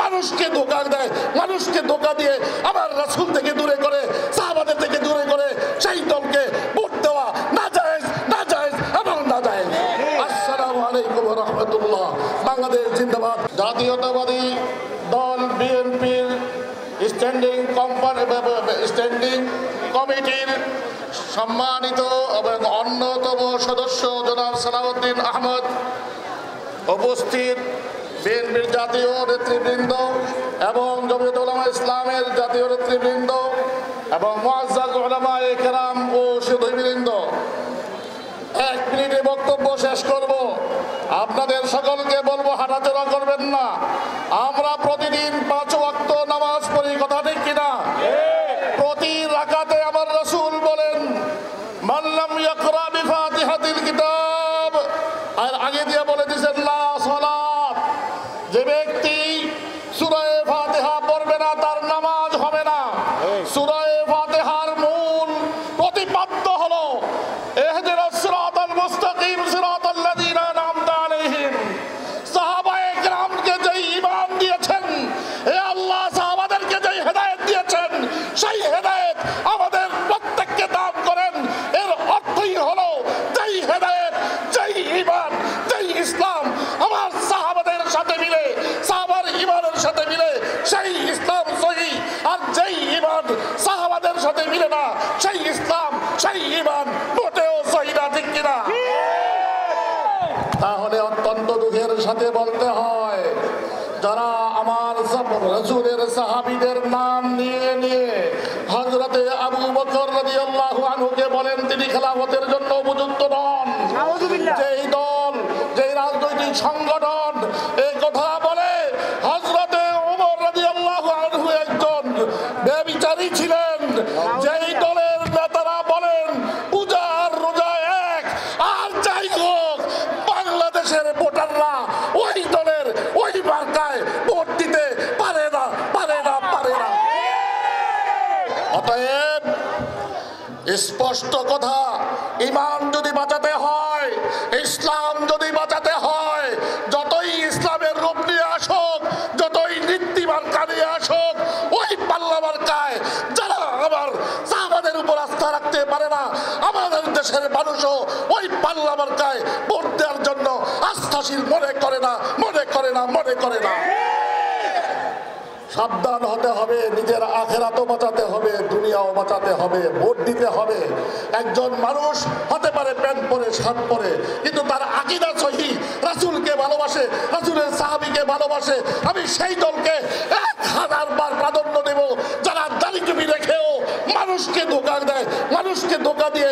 মানুষকে ধোঁকা দেয়, মানুষকে ধোঁকা দিয়ে আমার রাসূল থেকে দূরে করে, সাহাবাদের থেকে দূরে করে সেই দলকে ভোট দেওয়া নাজায়েজ, নাজায়েজ এবং নাজায়েজ। আসসালামু আলাইকুম ওয়া রাহমাতুল্লাহ। বাংলাদেশ জিন্দাবাদ। জাতীয়তাবাদী দল বিএনপির স্ট্যান্ডিং কমিটির সম্মানিত এবং অন্যতম সদস্য জনাব সালাউদ্দিন আহমদ, উপস্থিত বিএনপির জাতীয় নেতৃবৃন্দ এবং জমিয়তুল উলামা ইসলামের জাতীয় নেতৃবৃন্দ এবং মুআজ্জাজ উলামায়ে কেরাম ও সুধীবৃন্দ, 1 মিনিটে বক্তব্য শেষ করব। আপনাদের সকলকে বলবো হাঁটাচলা করবেন না। আমরা প্রতিদিন 5 ওয়াক্ত নামাজ পড়ি, কথা ঠিক কিনা? প্রতি রাকাতে আমার রাসূল বলেন মান লাম ইয়াকরা বিফাতিহাতিল কিতাব, আর আগে দিয়ে বলে দিয়েছেন লা সালাত। যে ব্যক্তি সূরা ফাতিহা পড়বে না তার নামাজ হবে না। সূরা ফাতিহার মূল প্রতিপাদ্য হলো ইহদিনাস সিরাতাল মুস্তাকিম সিরাতাল লাযিনা আন'আমতা আলাইহিম। সাহাবায়ে কেরামকে যে ঈমান দিয়েছেন, হে আল্লাহ সাহাবাদেরকে যে হেদায়েত দিয়েছেন, সেই হেদায়েত আমাদের প্রত্যেককে দান করেন। এর অর্থই হলো যেই হেদায়েত, যেই ঈমান, যেই ইসলাম আমার সাহাবাদের সাথে মিলে, সাহাবার ঈমানের সাথে মিলে সেই ইসলাম সহি। আর যেই ঈমান সাহাবাদের সাথে মিলে না, সেই ইসলাম, সেই ঈমান মোটেও সহি না, ঠিক কিনা? তাহলে অত্যন্ত দুঃখের সাথে বলতে হয়, যারা আমার রাসূলের সাহাবীদের নাম নিয়ে নিয়ে হযরতে আবু বকর রাদিয়াল্লাহু আনহুকে বলেন তিনি খেলাফতের জন্য উপযুক্ত নন, যেই দল, যেই রাজনৈতিক সংগঠন এই কথা বলে হযরতে ওমর রাদিয়াল্লাহু আনহু একজন ব্যভিচারী ছিলেন, যেই দলের নেতারা বলেন পূজা আর রোজা এক, আর যাই হোক বাংলাদেশের ভোটাররা ওই দলের ওই মার্কায় ভোট দিতে পারে না, পারে না, পারে না। অতএব স্পষ্ট কথা, ঈমান যদি বাঁচাতে হয়, ইসলাম যদি বাঁচাতে হয়, যতই ইসলামের রূপ নিয়ে আসুক, যতই নীতি মার্কা নিয়ে আসুক, ওই পাল্লা মার্কায় যারা আমার সাহাবাদের উপর আস্থা রাখতে পারে না, আমাদের দেশের মানুষও ওই পাল্লা মার্কায় ভোট দেওয়ার জন্য আস্থাশীল মনে করে না, মনে করে না, মনে করে না। সাবধান হতে হবে, নিজের আখিরাতও বাঁচাতে হবে, দুনিয়াও বাঁচাতে হবে, ভোট দিতে হবে। একজন মানুষ হতে পারে প্যান্ট পরে, শার্ট পরে, কিন্তু তার আকীদা সহি, রাসূলকে ভালোবাসে, রাসূলের সাহাবীকে ভালোবাসে। আমি সেই দলকে 1000 বার প্রাধান্য দেব যারা দাড়ি টুপি রেখেও মানুষকে ধোঁকা দেয়, মানুষকে ধোঁকা দিয়ে